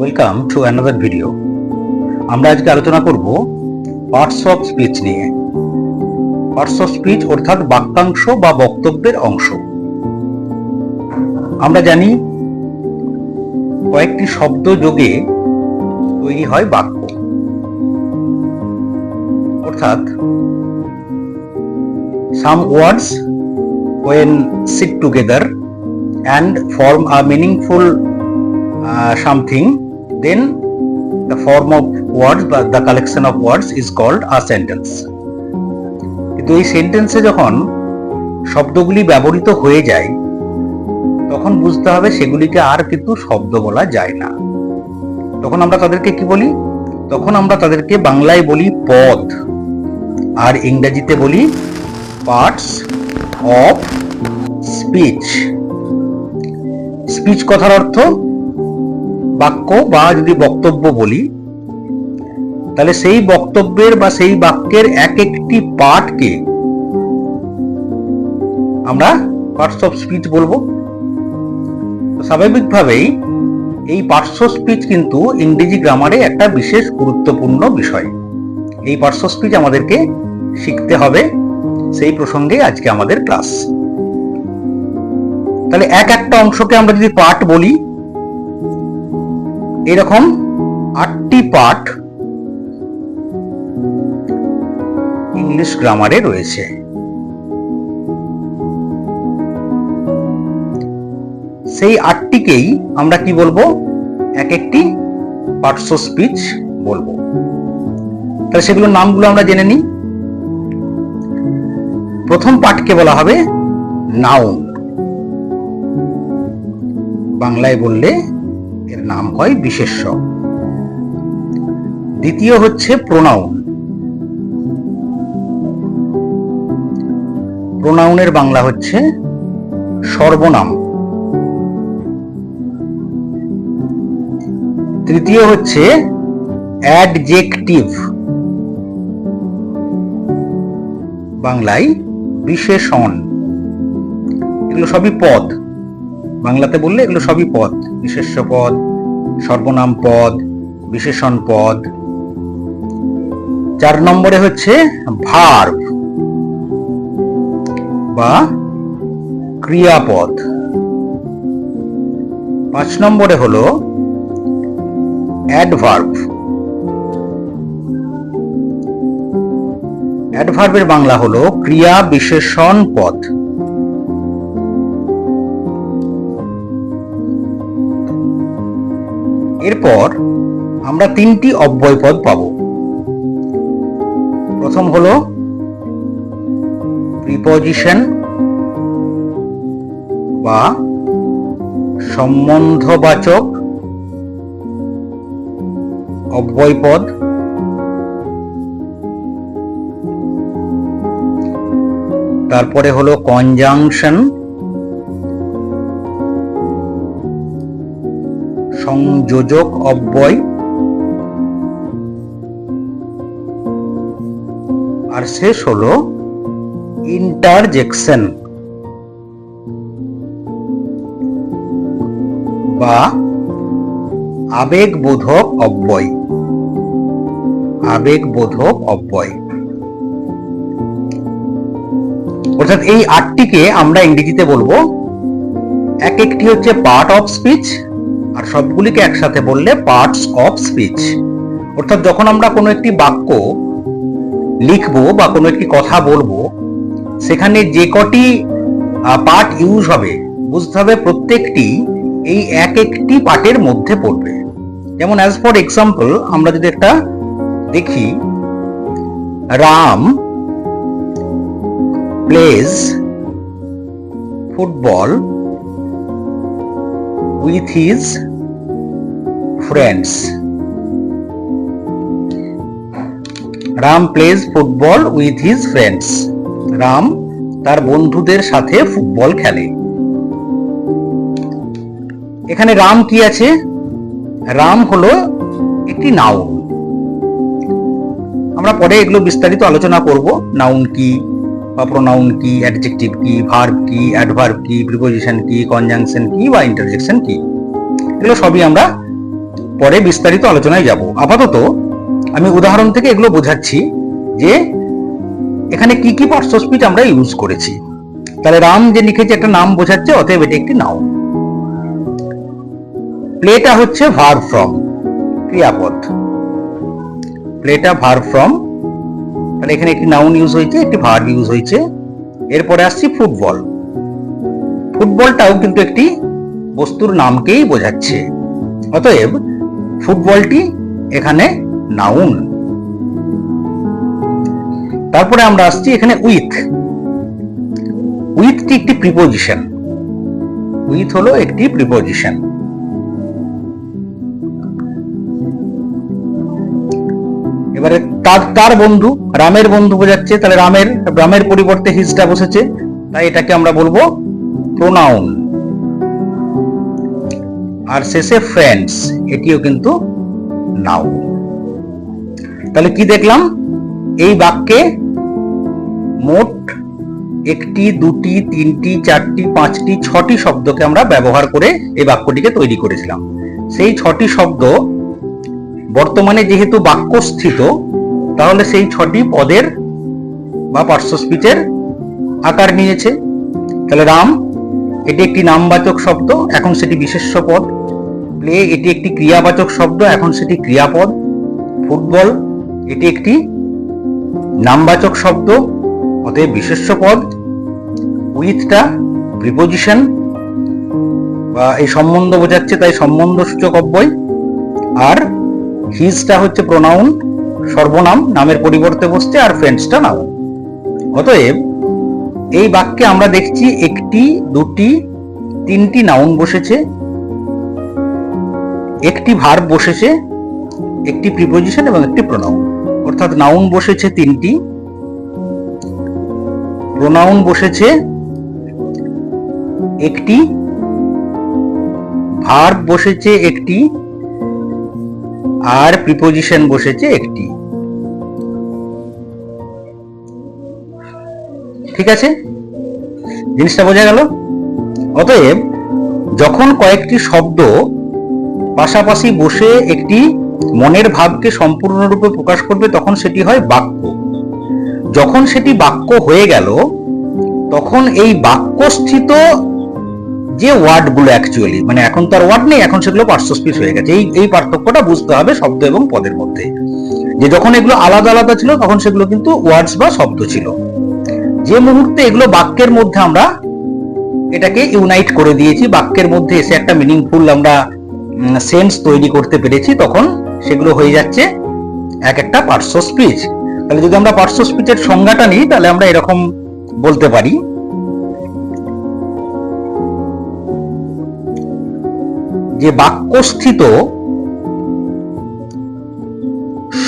Welcome to another video. আমরা আজকে আলোচনা করব পার্টস অফ স্পিচ নিয়ে। পার্টস অফ স্পিচ অর্থাৎ বাক্যাংশ বা বক্তব্যের অংশ। আমরা জানি কয়েকটি শব্দ যোগে তৈরি হয় বাক্য, অর্থাৎ some words when sit together and form a meaningful something, then the form of words বা the collection of words is called a sentence. কিন্তু এই সেন্টেন্সে যখন শব্দগুলি ব্যবহৃত হয়ে যায় তখন বুঝতে হবে সেগুলিকে আর কিন্তু শব্দ বলা যায় না। তখন আমরা তাদেরকে কি বলি? তখন আমরা তাদেরকে বাংলায় বলি পদ, আর ইংরেজিতে বলি পার্টস অফ স্পিচ। স্পিচ কথার অর্থ বাক্য বা যদি বক্তব্য বলি তাহলে সেই বক্তব্যের বা সেই বাক্যের এক একটি পার্টকে আমরা পার্টস অফ স্পিচ বলবো। স্বাভাবিকভাবেই এই পার্টস অফ স্পিচ কিন্তু ইংরেজি গ্রামারে একটা বিশেষ গুরুত্বপূর্ণ বিষয়। এই পার্টস অফ স্পিচ আমাদেরকে শিখতে হবে, সেই প্রসঙ্গে আজকে আমাদের ক্লাস। তাহলে এক একটা অংশকে আমরা যদি পার্ট বলি, এরকম 8টি পার্ট ইংলিশ গ্রামারে রয়েছে। সেই 8টিকেই আমরা কি বলবো? এক একটি পার্টস অফ স্পিচ বলবো। তাহলে সেগুলোর নামগুলো আমরা জেনে নিই। প্রথম পার্টকে বলা হবে নাউন, বাংলায় বললে এর নাম হয় বিশেষ্য। দ্বিতীয় হচ্ছে প্রোনাউন, প্রোনাউনের বাংলা হচ্ছে সর্বনাম। তৃতীয় হচ্ছে অ্যাডজেক্টিভ, বাংলায় বিশেষণ। এগুলো সবই পদ, বাংলাতে বললে এগুলো সবই পদ, বিশেষ্য পদ, সর্বনাম পদ, বিশেষণ পদ। 4 নম্বরে হচ্ছে ভার্ব বা ক্রিয়াপদ। 5 নম্বরে হলো অ্যাডভার্ব। অ্যাডভার্বের বাংলা হলো ক্রিয়া বিশেষণ পদ। এরপর আমরা 3টি অব্যয় পদ পাবো। প্রথম হলো প্রিপজিশন বা সম্বন্ধবাচক অব্যয় পদ। তারপরে হলো কনজাংশন, সংযোজক অব্যয়। আর শেষ হলো ইন্টারজেকশন বা আবেগবোধক অব্যয়। আবেগবোধক অব্যয় অর্থাৎ এই 8টিকে আমরা ইংরেজিতে বলবো, এক একটি হচ্ছে পার্ট অফ স্পিচ, আর সবগুলিকে একসাথে বললে পার্টস অফ স্পিচ। অর্থাৎ যখন আমরা কোনো একটি বাক্য লিখবো বা কোনো একটি কথা বলবো, সেখানে যে কটি পার্ট ইউজ হবে বুঝতে হবে প্রত্যেকটি এই এক একটি পার্টের মধ্যে পড়বে। যেমন অ্যাজ ফর এক্সাম্পল আমরা যদি একটা দেখি, Ram plays football with his friends. Ram plays football with his friends. Ram তার বন্ধুদের সাথে ফুটবল খেলে। এখানে রাম কি আছে? রাম হলো একটি নাউন। আমরা পরে এগুলো বিস্তারিত আলোচনা করব, নাউন কি বা প্রোনাউন কি, অ্যাডজেক্টিভ কি, ভার্ব কি, অ্যাডভার্ব কি, প্রিপজিশন কি, কনজাংশন কি বা ইন্টারজেকশন কি, এগুলো সবই আমরা পরে বিস্তারিত আলোচনায় যাব। আপাতত আমি উদাহরণ থেকে এগুলো বোঝাচ্ছি যে এখানে কি কি পার্টস অফ স্পিচ আমরা ইউজ করেছি। তাহলে রাম যে লিখেছে একটা নাম বোঝাচ্ছে, অতএব এটি একটি নাউন। প্লেটা হচ্ছে ভার্ব ফ্রম, ক্রিয়াপদ। প্লেটা ভার্ব ফ্রম, তাহলে এখানে একটি নাউন ইউজ হয়েছে, একটি ভার্ব ইউজ হয়েছে। এরপরে আসছি ফুটবল। ফুটবলটাও কিন্তু একটি বস্তুর নামকেই বোঝাচ্ছে, অতএব ফুটবলটি এখানে নাউন। তারপরে আমরা আসছি এখানে উইথ। উইথটি একটি প্রিপোজিশন। উইথ হলো একটি প্রিপোজিশন। এবারে তার বন্ধু, রামের বন্ধু বোঝাচ্ছে, তাহলে রামের পরিবর্তে হিজটা বসেছে, তাই এটাকে আমরা বলবো প্রোনাউন। আর শেষে ফ্রেন্ডস, এটিও কিন্তু নাউন। তাহলে কি দেখলাম, এই বাক্যে মোট একটি, দুটি, তিনটি, চারটি, পাঁচটি, ছটি শব্দকে আমরা ব্যবহার করে এই বাক্যটিকে তৈরি করেছিলাম। সেই ছটি শব্দ বর্তমানে যেহেতু বাক্যস্থিত, তাহলে সেই ছটি পদের বা পার্টস অফ স্পিচের আকার নিয়েছে। তাহলে রাম এটি একটি নামবাচক শব্দ, এখন সেটি বিশেষ্য পদ। প্লে এটি একটি ক্রিয়াবাচক শব্দ, এখন সেটি ক্রিয়াপদ। ফুটবল এটি একটি নামবাচক শব্দ, অতএব বিশেষ্য পদ। উইথটা প্রিপোজিশন বা এই সম্বন্ধ বোঝাচ্ছে, তাই সম্বন্ধ সূচক অব্যয়। আর হিজটা হচ্ছে প্রোনাউন, সর্বনাম, নামের পরিবর্তে বসছে। আর ফ্রেন্ডসটা নাউন। অতএব এই বাক্যে আমরা দেখছি একটি, দুটি, তিনটি নাউন বসেছে, একটি ভার্ব বসেছে, একটি প্রিপোজিশন এবং একটি প্রোনাউন। অর্থাৎ নাউন বসেছে তিনটি, প্রোনাউন বসেছে একটি, ভার্ব বসেছে একটি, আর প্রিপোজিশন বসেছে একটি। ঠিক আছে, জিনিসটা বোঝা গেল? অতএব যখন কয়েকটি শব্দ পাশাপাশি বসে একটি মনের ভাবকে সম্পূর্ণরূপে প্রকাশ করবে, তখন সেটি হয় বাক্য। যখন সেটি বাক্য হয়ে গেল, তখন এই বাক্যস্থিত যে ওয়ার্ডগুলো অ্যাকচুয়ালি, মানে এখন তো আর ওয়ার্ড নেই, এখন সেগুলো পার্টস অফ স্পিচ হয়ে গেছে। এই পার্থক্যটা বুঝতে হবে শব্দ এবং পদের মধ্যে, যে যখন এগুলো আলাদা আলাদা ছিল তখন সেগুলো কিন্তু ওয়ার্ডস বা শব্দ ছিল। যে মুহূর্তে এগুলো বাক্যের মধ্যে আমরা এটাকে ইউনাইট করে দিয়েছি, বাক্যের মধ্যে এসে একটা মিনিংফুল আমরা সেন্স তৈরি করতে পেরেছি, তখন সেগুলো হয়ে যাচ্ছে এক একটা পার্টস অফ স্পিচ। তাহলে যদি আমরা পার্টস অফ স্পিচের সংজ্ঞাটা নিই, তাহলে আমরা এরকম বলতে পারি, যে বাক্যস্থিত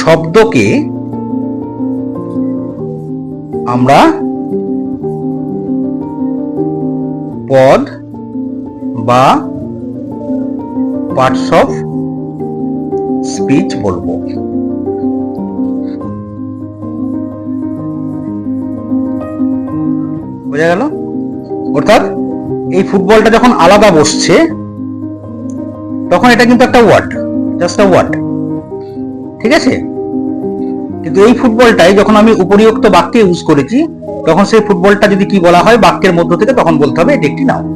শব্দকে আমরা পদ বা পার্টস অফ স্পিচ বলবো। বোঝা গেল? অর্থাৎ এই ফুটবলটা যখন আলাদা বসছে, তখন এটা কিন্তু একটা ওয়ার্ড, জাস্ট আ ওয়ার্ড। ঠিক আছে, কিন্তু এই ফুটবলটাই যখন আমি উপরিউক্ত বাক্যে ইউজ করেছি, তখন সেই ফুটবলটা যদি কি বলা হয় বাক্যের মধ্য থেকে, তখন বলতে হবে এটি একটি নাউন।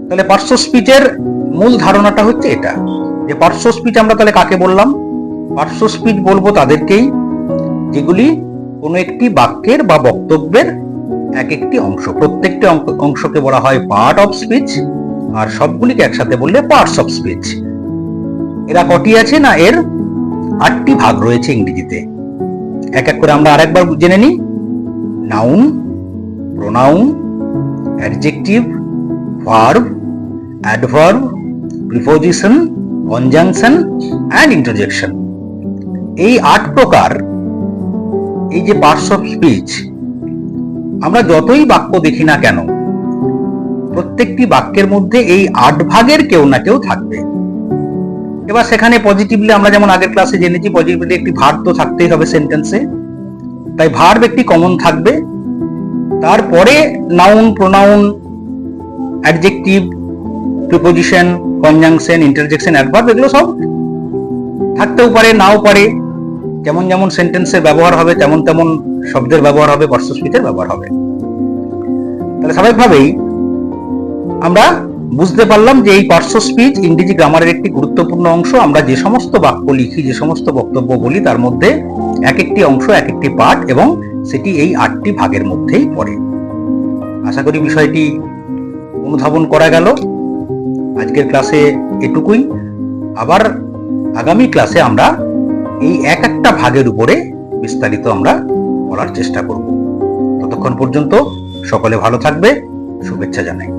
তাহলে পার্টস অফ স্পিচের মূল ধারণাটা হচ্ছে এটা, যে পার্টস অফ স্পিচ আমরা তাহলে কাকে বললাম? পার্টস অফ স্পিচ বলবো তাদেরকেই যেগুলি কোনো একটি বাক্যের বা বক্তব্যের এক একটি অংশ। প্রত্যেকটি অংশকে বলা হয় পার্ট অফ স্পিচ, আর সবগুলিকে একসাথে বললে পার্টস অফ স্পিচ। এরা কটি আছে না, এর 8টি ভাগ রয়েছে ইংরেজিতে। এক এক করে আমরা আরেকবার জেনে নিই। Noun, pronoun, adjective, verb, adverb, preposition, conjunction and interjection. এই 8 প্রকার, এই যে পার্টস অফ স্পিচ, আমরা যতই বাক্য দেখি না কেন, প্রত্যেকটি বাক্যের মধ্যে এই 8 ভাগের কেউ না কেউ থাকবে। এবার সেখানে পজিটিভলি আমরা যেমন আগের ক্লাসে জেনেছি, পজিটিভলি একটি ভার্ব তো থাকতেই হবে সেন্টেন্সে, তাই ভার্ব একটি কমন থাকবে। তারপরে noun, pronoun, adjective, preposition, conjunction, interjection, adverb এগুলো সব থাকতেও পারে, নাও পারে। যেমন যেমন সেন্টেন্সের ব্যবহার হবে তেমন তেমন শব্দের ব্যবহার হবে, পার্শ্ব স্পিচের ব্যবহার হবে। তাহলে স্বাভাবিকভাবেই আমরা বুঝতে পারলাম যে এই পার্শ্ব স্পিচ ইংরেজি গ্রামারের একটি গুরুত্বপূর্ণ অংশ। আমরা যে সমস্ত বাক্য লিখি, যে সমস্ত বক্তব্য বলি, তার মধ্যে এক একটি অংশ, এক একটি পার্ট, এবং সেটি এই 8টি ভাগের মধ্যেই পড়ে। আশা করি বিষয়টি অনুধাবন করা গেল। আজকের ক্লাসে এটুকুই। আবার আগামী ক্লাসে আমরা এই এক একটা ভাগের উপরে বিস্তারিত আমরা পড়ার চেষ্টা করব। ততক্ষণ পর্যন্ত সকলে ভালো থাকবে, শুভেচ্ছা জানাই।